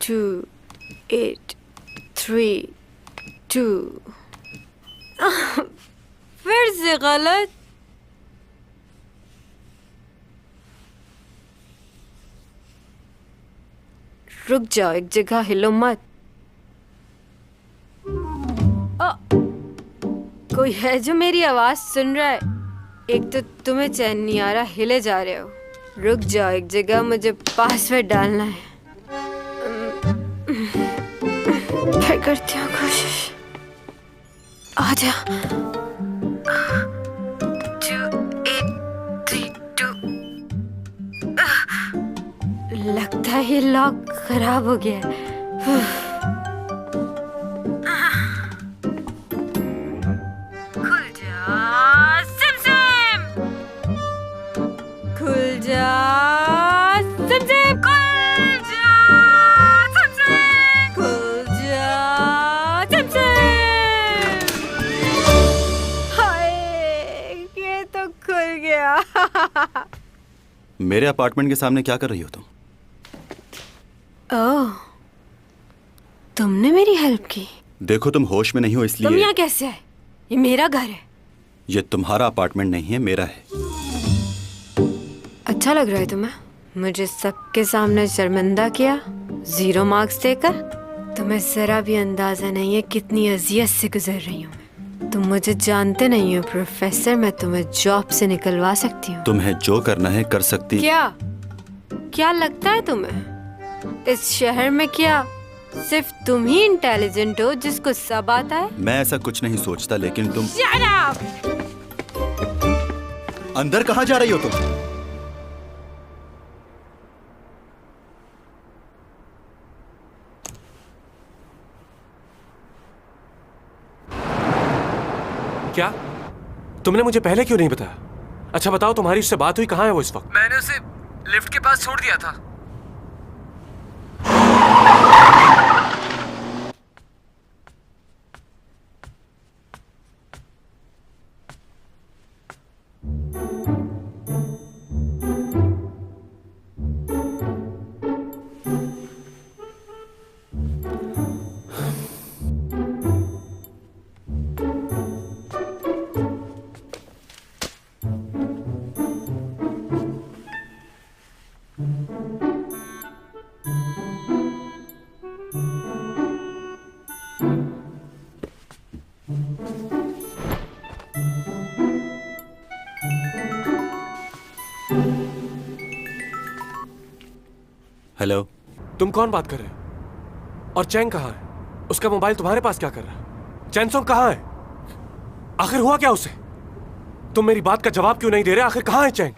2832। फिर से गलत। रुक जाओ, एक जगह हिलो मत। कोई है जो मेरी आवाज सुन रहा है? एक तो तुम्हें चैन नहीं आ रहा, हिले जा रहे हो। रुक जाओ एक जगह, मुझे पासवर्ड डालना है। फिर करती हूँ कोशिश। आजा। 2832। लगता है ये लॉक खराब हो गया है। खुल जा सिम सिम, खुल जा सिम सिम, खुल जा सिम सिम, खुल जा सिम सिम। हाय, ये तो खुल गया। मेरे अपार्टमेंट के सामने क्या कर रही हो तुम? ओह, तुमने मेरी हेल्प की। देखो तुम होश में नहीं हो तुम इसलिए। यहाँ कैसे आए? ये मेरा घर है। ये तुम्हारा अपार्टमेंट नहीं है, मेरा है। अच्छा लग रहा है तुम्हें? मुझे सबके सामने शर्मिंदा किया, 0 मार्क्स देकर। तुम्हें जरा भी अंदाजा नहीं है कितनी अजियत से गुजर रही हूँ मैं। तुम मुझे जानते नहीं हो प्रोफेसर, मैं तुम्हें जॉब से निकलवा सकती हूँ। तुम्हें जो करना है कर सकती। क्या लगता है तुम्हें इस शहर में क्या सिर्फ तुम ही इंटेलिजेंट हो जिसको सब आता है? मैं ऐसा कुछ नहीं सोचता, लेकिन तुम। Shut up! अंदर कहाँ जा रही हो तुम? क्या तुमने मुझे पहले क्यों नहीं बताया? अच्छा बताओ, तुम्हारी उससे बात हुई? कहाँ है वो इस वक्त? मैंने उसे लिफ्ट के पास छोड़ दिया था। हेलो, तुम कौन बात कर रहे हो? और चैंग कहाँ है? उसका मोबाइल तुम्हारे पास क्या कर रहा है? चैनसोंग कहाँ है? आखिर हुआ क्या उसे? तुम मेरी बात का जवाब क्यों नहीं दे रहे? आखिर कहाँ है चैंग?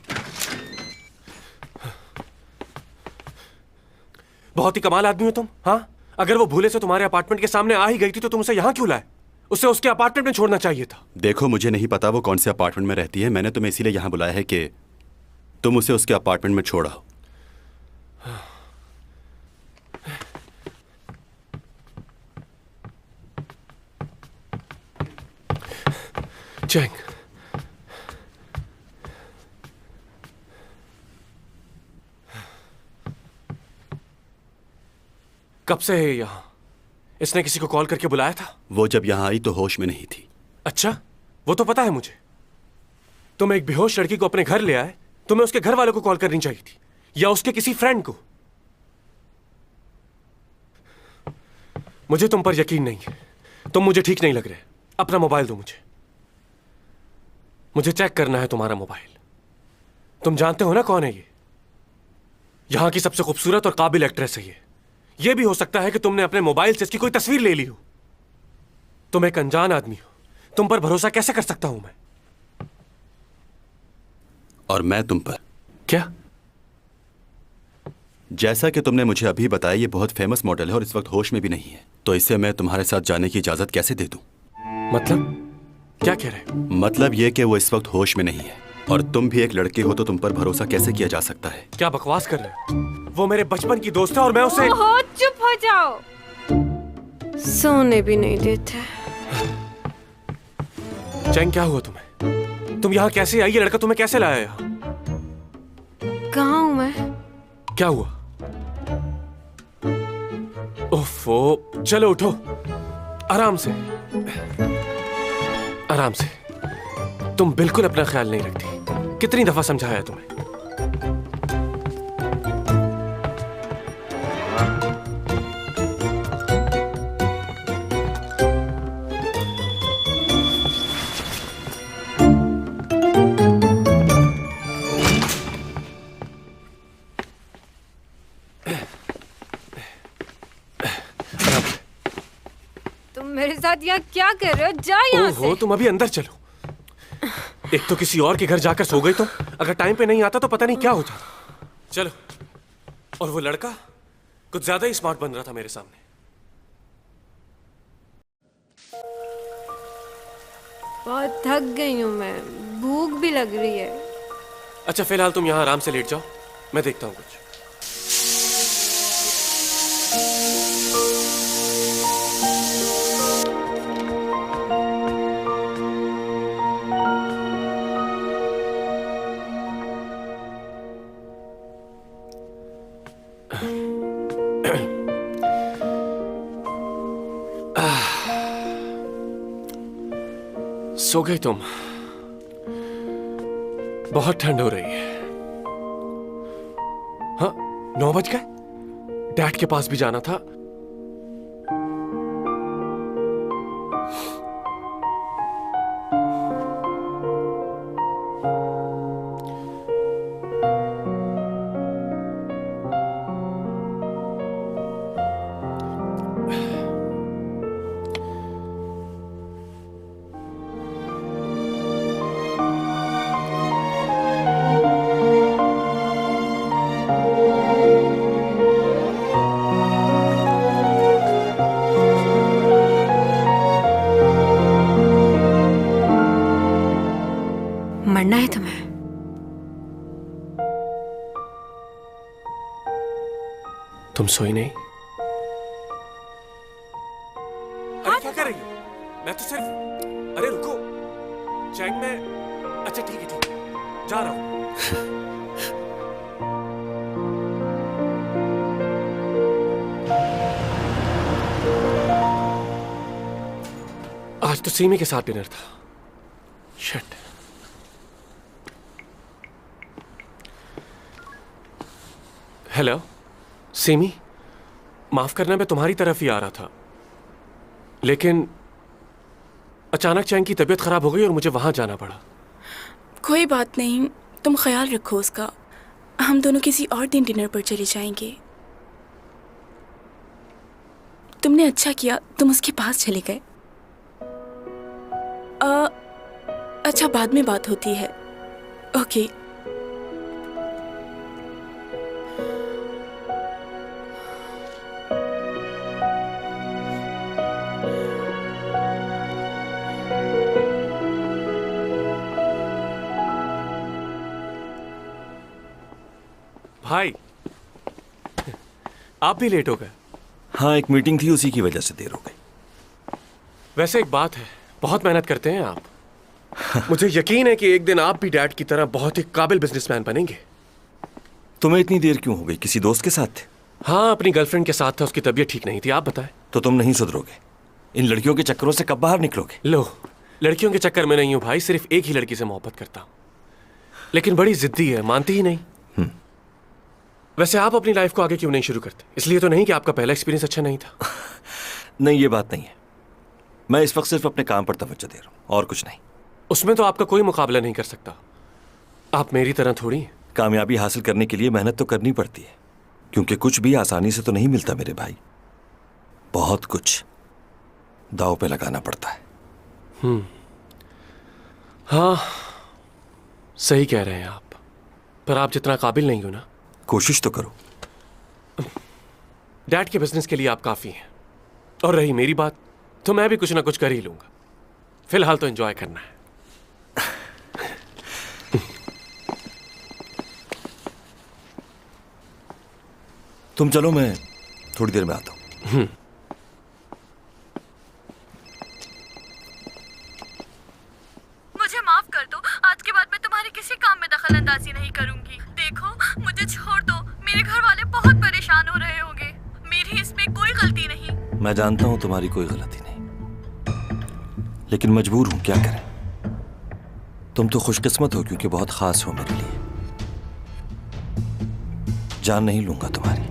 बहुत ही कमाल आदमी हो तुम। हाँ, अगर वो भूले से तुम्हारे अपार्टमेंट के सामने आ ही गई थी तो तुम उसे यहाँ क्यों लाए? उसे उसके अपार्टमेंट में छोड़ना चाहिए था। देखो मुझे नहीं पता वो कौन से अपार्टमेंट में रहती है। मैंने तुम्हें इसीलिए यहाँ बुलाया है कि तुम उसे उसके अपार्टमेंट में छोड़ाओ। चैंग, कब से है यहाँ? इसने किसी को कॉल करके बुलाया था? वो जब यहाँ आई तो होश में नहीं थी। अच्छा, वो तो पता है मुझे। तुम एक बेहोश लड़की को अपने घर ले आए, तुम्हें उसके घर वालों को कॉल करनी चाहिए थी, या उसके किसी फ्रेंड को। मुझे तुम पर यकीन नहीं है। तुम मुझे ठीक नहीं लग रहे। अपना मोबाइल दो मुझे चेक करना है तुम्हारा मोबाइल। तुम जानते हो ना कौन है ये? यहां की सबसे खूबसूरत और काबिल एक्ट्रेस है ये भी हो सकता है कि तुमने अपने मोबाइल से इसकी कोई तस्वीर ले ली हो। तुम एक अनजान आदमी हो, तुम पर भरोसा कैसे कर सकता हूं मैं? और मैं तुम पर? क्या? जैसा कि तुमने मुझे अभी बताया, ये बहुत फेमस मॉडल है और इस वक्त होश में भी नहीं है, तो इसे मैं तुम्हारे साथ जाने की इजाजत कैसे दे दूं? मतलब क्या कह रहे? मतलब ये कि वो इस वक्त होश में नहीं है, और तुम भी एक लड़की हो तो तुम पर भरोसा कैसे किया जा सकता है? क्या बकवास कर रहे हो? वो मेरे बचपन की दोस्त है और मैं उसे। ओहो, चुप हो जाओ। सोने भी नहीं देते। चैंग, क्या हुआ तुम्हें? तुम यहाँ कैसे आई? ये लड़का तुम्हें कैसे लाया यहाँ? कहाँ हूँ मैं? क्या हुआ? ओफो, चलो उठो, आराम से, आराम से। तुम बिल्कुल अपना ख्याल नहीं रखती। कितनी दफा समझाया तुम्हें? मेरे साथ यहाँ क्या कर रहे हो? जा यहाँ से। तुम अभी अंदर चलो। एक तो किसी और के घर जाकर सो गई तुम। अगर टाइम पे नहीं आता तो पता नहीं क्या हो जाता। चलो। और वो लड़का कुछ ज्यादा ही स्मार्ट बन रहा था मेरे सामने। बहुत थक गई हूँ मैं, भूख भी लग रही है। अच्छा, फिलहाल तुम यहाँ आराम से लेट जाओ, मैं देखता हूँ कुछ। सो गई तुम? बहुत ठंड हो रही है। हाँ, 9 बज गए। डैड के पास भी जाना था। मरना है तुम्हें? तुम सोई नहीं? अरे क्या कर रही हो? मैं तो सिर्फ... अरे रुको, चैंग में... अच्छा ठीक है, जा रहा हूं। आज तो सीमी के साथ डिनर था। शिट। हेलो सीमी, माफ करना, मैं तुम्हारी तरफ ही आ रहा था, लेकिन अचानक चैंग की तबीयत खराब हो गई और मुझे वहां जाना पड़ा। कोई बात नहीं, तुम ख्याल रखो उसका। हम दोनों किसी और दिन डिनर पर चले जाएंगे। तुमने अच्छा किया, तुम उसके पास चले गए। अच्छा, बाद में बात होती है। ओके। भाई, आप भी लेट हो गए। हाँ, एक मीटिंग थी, उसी की वजह से देर हो गई। वैसे एक बात है, बहुत मेहनत करते हैं आप। मुझे यकीन है कि एक दिन आप भी डैड की तरह बहुत ही काबिल बिजनेसमैन बनेंगे। तुम्हें इतनी देर क्यों हो गई? किसी दोस्त के साथ थे? हाँ, अपनी गर्लफ्रेंड के साथ था, उसकी तबीयत ठीक नहीं थी। आप बताएं। तो तुम नहीं सुधरोगे। इन लड़कियों के चक्करों से कब बाहर निकलोगे? लो, लड़कियों के चक्कर में नहीं हूं भाई, सिर्फ एक ही लड़की से मोहब्बत करता हूं, लेकिन बड़ी जिद्दी है, मानती ही नहीं। वैसे आप अपनी लाइफ को आगे क्यों नहीं शुरू करते? इसलिए तो नहीं कि आपका पहला एक्सपीरियंस अच्छा नहीं था? नहीं, ये बात नहीं है। मैं इस वक्त सिर्फ अपने काम पर तवज्जो दे रहा हूं, और कुछ नहीं। उसमें तो आपका कोई मुकाबला नहीं कर सकता। आप मेरी तरह थोड़ी हैं। कामयाबी हासिल करने के लिए मेहनत तो करनी पड़ती है, क्योंकि कुछ भी आसानी से तो नहीं मिलता मेरे भाई। बहुत कुछ दांव पे लगाना पड़ता है। हाँ, सही कह रहे हैं आप, पर आप जितना काबिल नहीं हो ना। कोशिश तो करो। डैड के बिजनेस के लिए आप काफी हैं, और रही मेरी बात, तो मैं भी कुछ ना कुछ कर ही लूंगा। फिलहाल तो एंजॉय करना है। तुम चलो, मैं थोड़ी देर में आता हूं। किसी काम में दखल अंदाजी नहीं करूंगी। देखो, मुझे छोड़ दो, मेरे घर वाले बहुत परेशान हो रहे होंगे। मेरी इसमें कोई गलती नहीं। मैं जानता हूँ तुम्हारी कोई गलती नहीं, लेकिन मजबूर हूँ, क्या करें। तुम तो खुशकिस्मत हो क्योंकि बहुत खास हो मेरे लिए। जान नहीं लूंगा तुम्हारी।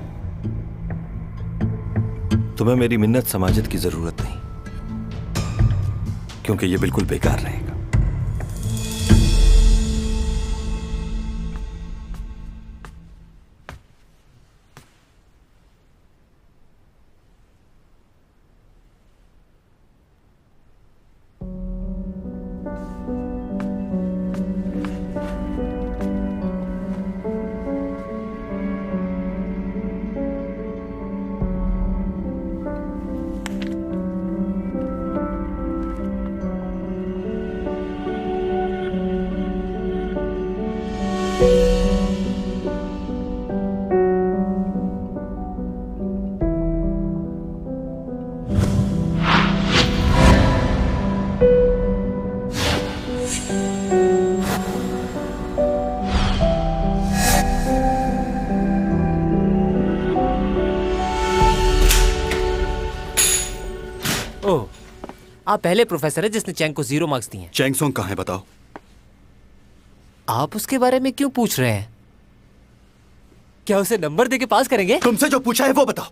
तुम्हें मेरी मिन्नत समाजत की जरूरत नहीं, क्योंकि ये बिल्कुल बेकार रहेगा। आप पहले प्रोफेसर है जिसने चैंग को 0 मार्क्स दिए हैं। चैंग सोंग कहाँ है बताओ? आप उसके बारे में क्यों पूछ रहे हैं? क्या उसे नंबर देके पास करेंगे? तुमसे जो पूछा है वो बताओ।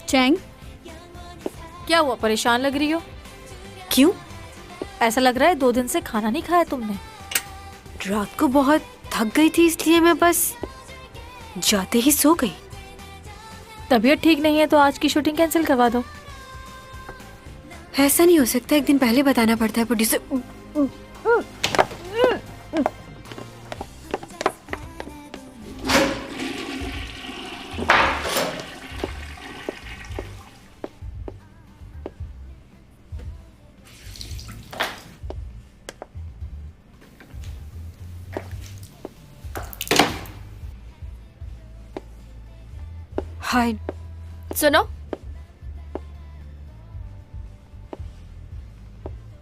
चैंग, क्या हुआ, परेशान लग रही हो? क्यों? ऐसा लग रहा है 2 दिन से खाना नहीं खाया तुमने। रात को बहुत थक गई थी, इसलिए मैं बस जाते ही सो गई। तबीयत ठीक नहीं है तो आज की शूटिंग कैंसिल करवा दो। ऐसा नहीं हो सकता, एक दिन पहले बताना पड़ता है प्रोड्यूसर। हाय, सुनो,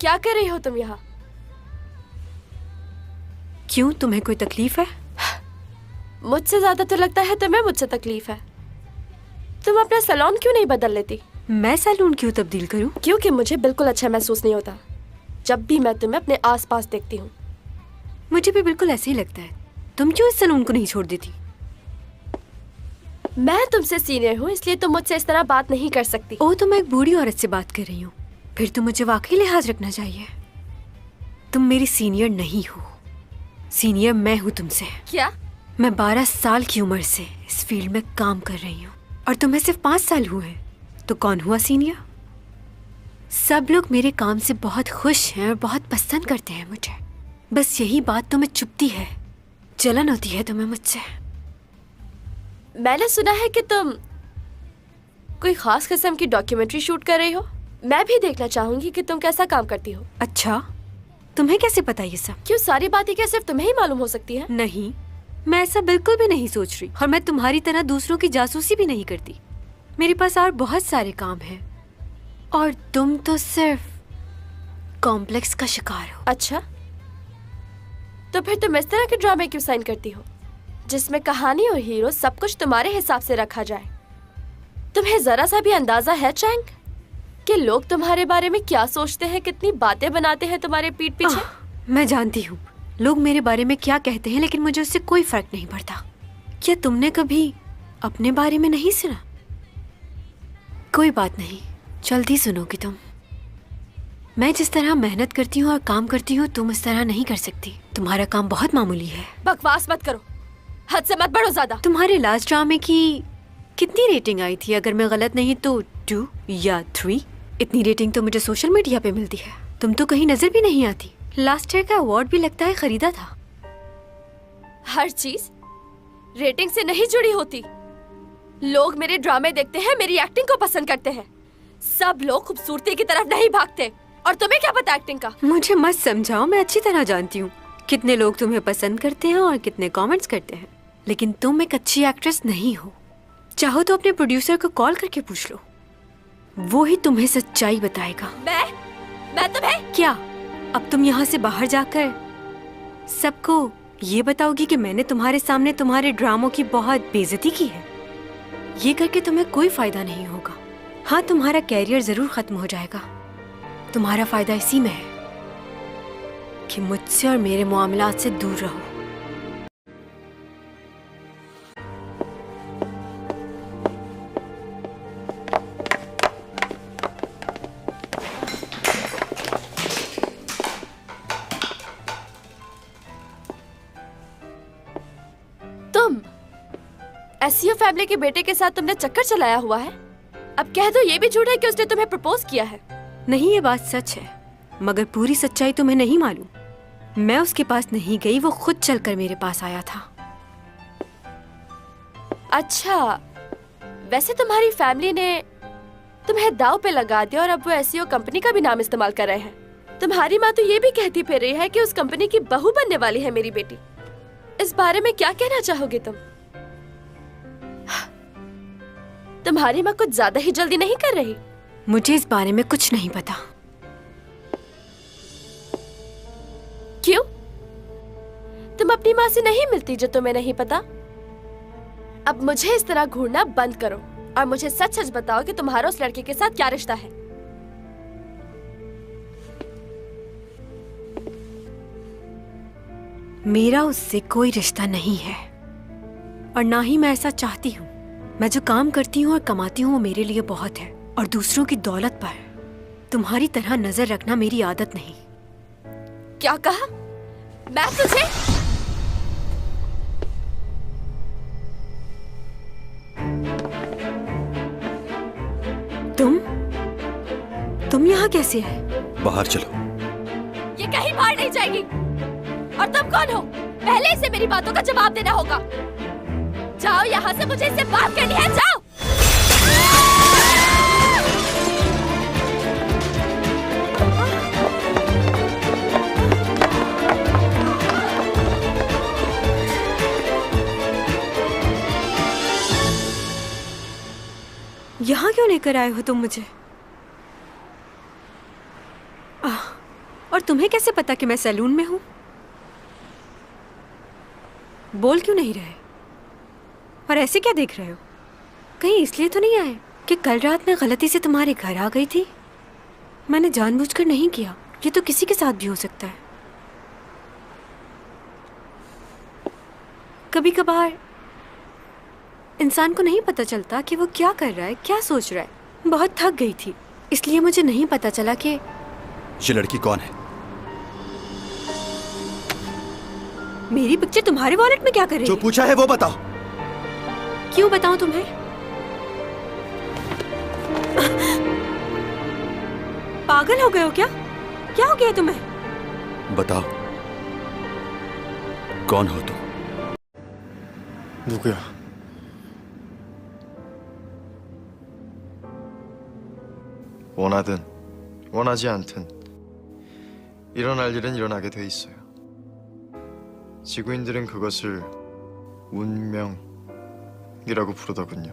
क्या कर रही हो तुम यहाँ? क्यों, तुम्हें कोई तकलीफ है? मुझसे ज्यादा तो लगता है तुम्हें मुझसे तकलीफ है। तुम अपना सैलून क्यों नहीं बदल लेती? मैं सैलून क्यों तब्दील करूं? क्योंकि मुझे बिल्कुल अच्छा महसूस नहीं होता जब भी मैं तुम्हें अपने आसपास देखती हूँ। मुझे भी बिल्कुल ऐसे ही लगता है। तुम क्यों इस सैलून को नहीं छोड़ देती? मैं तुमसे सीनियर हूँ, इसलिए तुम मुझसे इस तरह बात नहीं कर सकती। ओह, तो मैं एक बूढ़ी औरत से बात कर रही हूँ, फिर तो मुझे वाकई लिहाज रखना चाहिए। तुम मेरी सीनियर नहीं हो, सीनियर मैं हूँ तुमसे। क्या? मैं 12 साल की उम्र से इस फील्ड में काम कर रही हूँ और तुम्हें सिर्फ 5 साल हुए हैं, तो कौन हुआ सीनियर? सब लोग मेरे काम से बहुत खुश हैं और बहुत पसंद करते हैं मुझे। बस यही बात तुम्हें चुभती है, जलन होती है तुम्हें मुझसे। मैंने सुना है कि तुम कोई खास किस्म की डॉक्यूमेंट्री शूट कर रही हो। मैं भी देखना चाहूंगी कि तुम कैसा काम करती हो। अच्छा, तुम्हें कैसे पता ये सब? क्यों, सारी बातें क्या सिर्फ तुम्हें ही मालूम हो सकती है? नहीं, मैं ऐसा बिल्कुल भी नहीं सोच रही, और मैं तुम्हारी तरह दूसरों की जासूसी भी नहीं करती। मेरे पास और बहुत सारे काम हैं, और तुम तो सिर्फ कॉम्प्लेक्स का शिकार हो। अच्छा, तो फिर तुम इस तरह के ड्रामे क्यों साइन करती हो जिसमें कहानी और हीरो सब कुछ तुम्हारे हिसाब से रखा जाए? तुम्हें जरा सा भी अंदाजा है चैंग कि लोग तुम्हारे बारे में क्या सोचते हैं, कितनी बातें बनाते हैं तुम्हारे पीठ पीछे? मैं जानती हूँ लोग मेरे बारे में क्या कहते हैं, लेकिन मुझे उससे कोई फर्क नहीं पड़ता। क्या तुमने कभी अपने बारे में नहीं सुना? कोई बात नहीं, जल्दी सुनोगी तुम। मैं जिस तरह मेहनत करती हूँ और काम करती हूँ, तुम इस तरह नहीं कर सकती। तुम्हारा काम बहुत मामूली है। बकवास मत करो, हद से मत बढ़ो ज्यादा। तुम्हारे लास्ट ड्रामे की कितनी रेटिंग आई थी? अगर मैं गलत नहीं तो 2 या 3? इतनी रेटिंग तो मुझे सोशल मीडिया पे मिलती है, तुम तो कहीं नजर भी नहीं आती। लास्ट ईयर का अवार्ड भी लगता है खरीदा था। हर चीज रेटिंग से नहीं जुड़ी होती। लोग मेरे ड्रामे देखते हैं, मेरी एक्टिंग को पसंद करते हैं। सब लोग खूबसूरती की तरफ नहीं भागते। और तुम्हें क्या पता एक्टिंग का? मुझे मत समझाओ, मैं अच्छी तरह जानती हूँ कितने लोग तुम्हें पसंद करते हैं और कितने कमेंट्स करते हैं। लेकिन तुम एक अच्छी एक्ट्रेस नहीं हो। चाहो तो अपने प्रोड्यूसर को कॉल करके पूछ लो, वो ही तुम्हें सच्चाई बताएगा। मैं तुम्हें क्या अब तुम यहाँ से बाहर जाकर सबको ये बताओगी कि मैंने तुम्हारे सामने तुम्हारे ड्रामों की बहुत बेइज्जती की है? ये करके तुम्हें कोई फायदा नहीं होगा। हाँ, तुम्हारा कैरियर जरूर खत्म हो जाएगा। तुम्हारा फायदा इसी में है कि मुझसे और मेरे मामलात से दूर रहो। तुम एसईओ फैमिली के बेटे के साथ तुमने चक्कर चलाया हुआ है। अब कह दो ये भी झूठ है कि उसने तुम्हें प्रपोज किया है। नहीं, ये बात सच है, मगर पूरी सच्चाई तुम्हें नहीं मालूम। मैं उसके पास नहीं गई, वो खुद चलकर मेरे पास आया था। अच्छा, वैसे तुम्हारी फैमिली ने तुम्हें दाव पे लगा दिया और अब वो एसईओ कंपनी का भी नाम इस्तेमाल कर रहे हैं। तुम्हारी माँ तो ये भी कहती फिर रही है कि उस कंपनी की बहू बनने वाली है मेरी बेटी। इस बारे में क्या कहना चाहोगे तुम? तुम्हारी माँ कुछ ज्यादा ही जल्दी नहीं कर रही? मुझे इस बारे में कुछ नहीं पता। क्यों? तुम अपनी माँ से नहीं मिलती जो तुम्हें नहीं पता? अब मुझे इस तरह घूरना बंद करो और मुझे सच सच बताओ कि तुम्हारा उस लड़के के साथ क्या रिश्ता है। मेरा उससे कोई रिश्ता नहीं है और ना ही मैं ऐसा चाहती हूँ। मैं जो काम करती हूँ और कमाती हूँ वो मेरे लिए बहुत है और दूसरों की दौलत पर तुम्हारी तरह नजर रखना मेरी आदत नहीं। क्या कहा? मैं तुझे तुम यहाँ कैसे है? बाहर चलो। ये कहीं बाहर नहीं जाएगी। और तुम कौन हो? पहले से मेरी बातों का जवाब देना होगा। जाओ यहाँ से, मुझे इससे बात करनी है। जाओ। यहाँ क्यों लेकर आए हो तुम मुझे? और तुम्हें कैसे पता कि मैं सैलून में हूँ? बोल क्यों नहीं रहे? और ऐसे क्या देख रहे हो? कहीं इसलिए तो नहीं आए कि कल रात मैं गलती से तुम्हारे घर आ गई थी? मैंने जानबूझकर नहीं किया। ये तो किसी के साथ भी हो सकता है। कभी कभार इंसान को नहीं पता चलता कि वो क्या कर रहा है, क्या सोच रहा है। बहुत थक गई थी, इसलिए मुझे नहीं पता चला कि ये लड़की कौन है? मेरी पिक्चर तुम्हारे वॉलेट में क्या कर रही है? जो पूछा है वो बताओ। क्यों बताऊं तुम्हें? पागल हो गए हो क्या? क्या हो गया तुम्हें? बताओ, कौन हो तुम? 누구야? 원하든 원하지 않든 일어날 일은 일어나게 돼 있어요. 지구인들은 그것을 운명이라고 부르더군요.